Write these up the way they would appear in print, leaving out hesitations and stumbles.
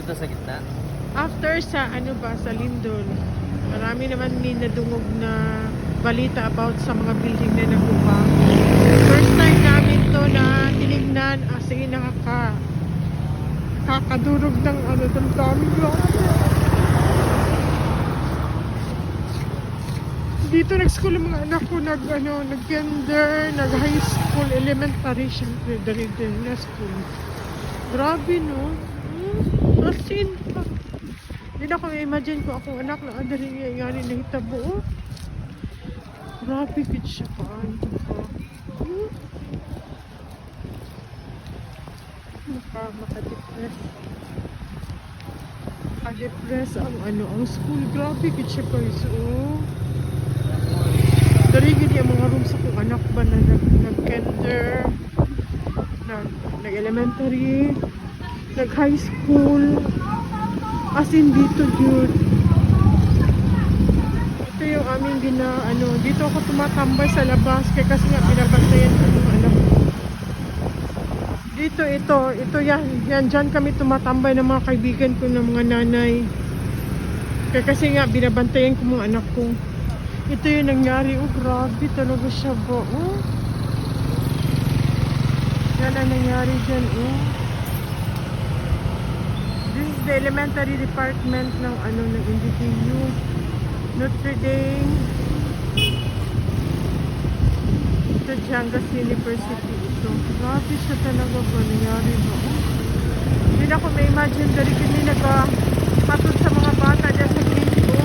Dito to sa gitna. After sa ano ba, sa Lindol, marami naman din nadungog na balita about sa mga building na nakuha. First time namin to na tinignan, sige kakadurog ng ano, daming grabe. Dito nag-school ang mga anak ko, nag-kinder, nag-high school, elementary, syempre, dari na school. Grabe, no? As in, hindi na ako imagine ko akong anak na adari nga na hitabo. Oh. Grabe, good siya pa. Maka-depress. Maka-depress ang school. Grabe, good siya pa. So, dari gini ang mga room sa kong anak ba na nag-kinder, nag-elementary, nag-high school. As in dito, dude. Ito yung aming dito ako tumatambay sa labas kasi nga pinabantayan ko ng anak ko. Dito, ito yan dyan kami tumatambay ng mga kaibigan ko ng mga nanay. Kasi nga binabantayan ko mga anak ko. Ito yung nangyari. Oh, grabe talaga siya ba? Oh. Yan ang nangyari dyan. Oh. This is the elementary department ng ng NDTU. Notre Dame. Ito Jangas University ito. Grabe siya talaga ba? Nangyari ba? Oh. Hindi na ako may imagine dari kami nagpatod sa mga bata dyan sa gate ko.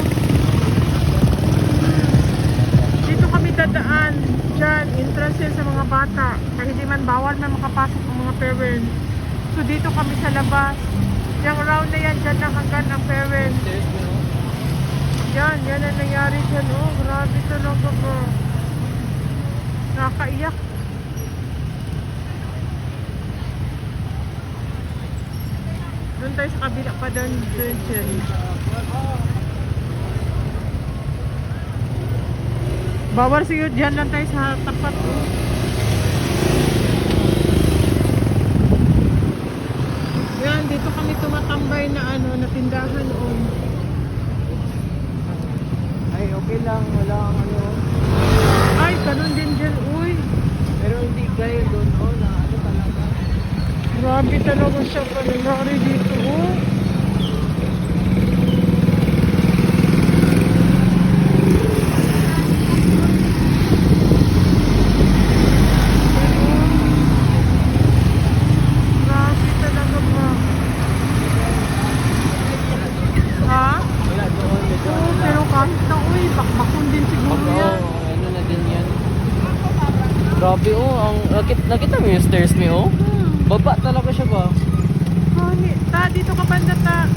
Dito kami dadaan dyan, entrance sa mga bata. Kaya hindi man bawal na makapasok ang mga parents. So dito kami sa labas. Yung round na yan, dyan lang hanggang ang parents. Yan ang nangyari dyan. Oh, grabe talaga ba. Nakakaiyak. Doon tayo sa kabila pa doon dyan. Bawal siguro dyan lang tayo sa tapat. Oh. Yan, dito kami tumatambay na na tindahan. Oh. Ay, okay lang. Wala ang Ay, ganun din dyan. Uy. Pero hindi kayo doon. Oh, na talaga. Grabe talaga siya pa nangyari dito. Oh. Grabe ang nakita mo yung stairs mi oh. Baba talaga siya ba? Dito ka banda ta.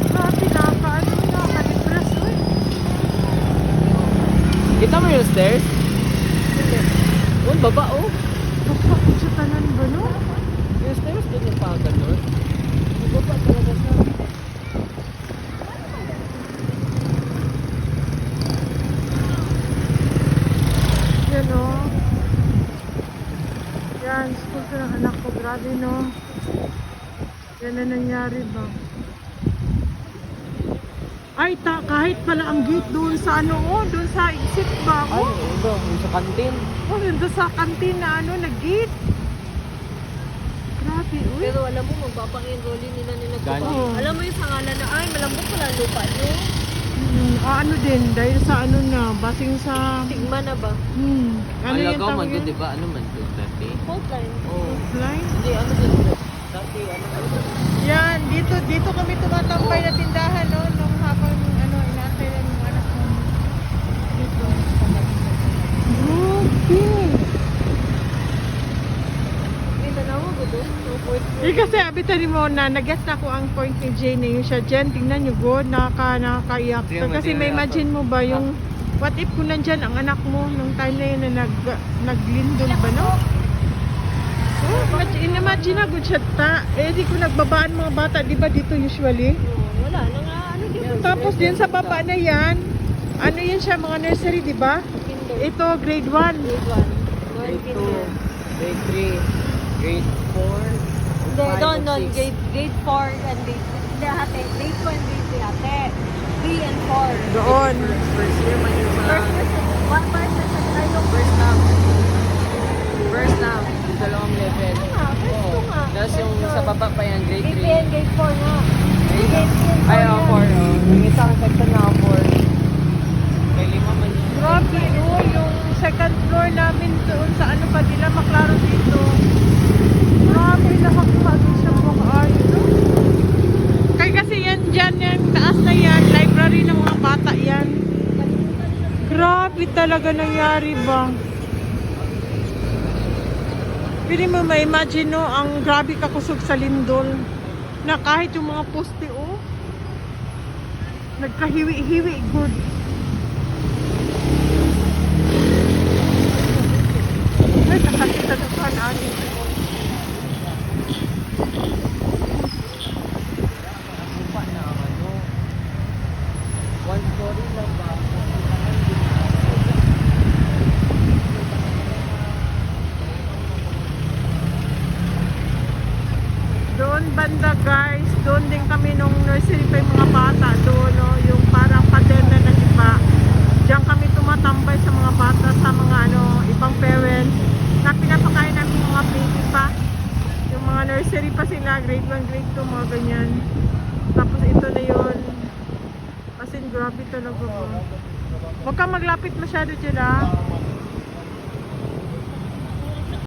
Grabe naka-depress oy. Kita mo yung stairs? Oh, baba oh. Baba ko sa tanan ba no? Yung stairs din yung pagod doon. Baba talaga siya. Yan o. Yan, school ko ng anak ko. Grabe no. Yan na nangyari ba? Ay, kahit pala ang gate doon sa doon sa exit ba ako? Ay, doon sa kantin. Oh, doon sa kantin na nag-gate. Grabe, uy. Pero alam mo, magpapang-enrolling nila Gani. ko. Alam mo yung pangalan na, ay, malambot pala ang lupa nyo. Din, dahil sa na, basing sa... Sigma na ba? Ano yung Alagaw man tawag yun, yun? di ba? Ano man yun, dati? Fault line. Oh. Line? Hindi, ano din. Dati, ano. Yan, dito kami tumatambay na tindahan, no? Nung habang, inaantay na yung anak ko. Dito. Grabe! May tanawa ko doon. Kasi abitan mo na nag-guess na ko ang point ni Jane yung siya dyan, tingnan nyo go, nakakaiyak. Kasi may imagine mo ba yung what if kung nandyan ang anak mo nung time na yun na naglindol ba no? Oh, imagine na good siya ta. Di ko nagbabaan mga bata, di ba dito usually? Wala na nga, ano dito. Tapos din sa baba na yan, yan siya mga nursery, di ba? Kinder. Ito grade 1. Grade 1. Grade 2, grade 3, grade 4, Hindi, Five doon, and doon. six. Grade 4 and grade 3. Hindi, ate. Grade 2 and grade 3, ate. 3 and 4. Doon. First year man yung sa... First person. One person sa tayo. First lang. First lang. Yung dalawang level. nga, first Oo. two nga. Tapos yung First sa two. baba pa yan, grade Grade 3 3. and grade 4 nga. Grade Grade 3 and 4 Ay, yan. 4. Yung isang section na 4. May 5 man yun. Grabe, oh, yung second floor namin doon sa ano pa nila, maklaro dito. Grabe, nakakahalo siya mga ayos. No? Kaya kasi yan dyan, yung taas na yan, library ng mga bata yan. Grabe talaga nangyari ba? Pili mo ma-imagine no, ang grabe kakusog sa lindol. Na kahit yung mga poste, oh, nagkahiwi-hiwi, good. Ay, nakasik sa dukan atin. Lupa na ano. One story lang ba? Doon banda guys, doon din kami nung nursery pa yung mga bata doon, no? Yung parang pader na nagiba. Diyan kami tumatambay sa mga bata, sa mga ano, ibang parents na pinapakain namin yung mga baby pa. Yung mga nursery pa sila, grade 1, grade 2, mga ganyan. Tapos ito na yun. As in, grabe talaga. Huwag kang maglapit masyado dyan, ah.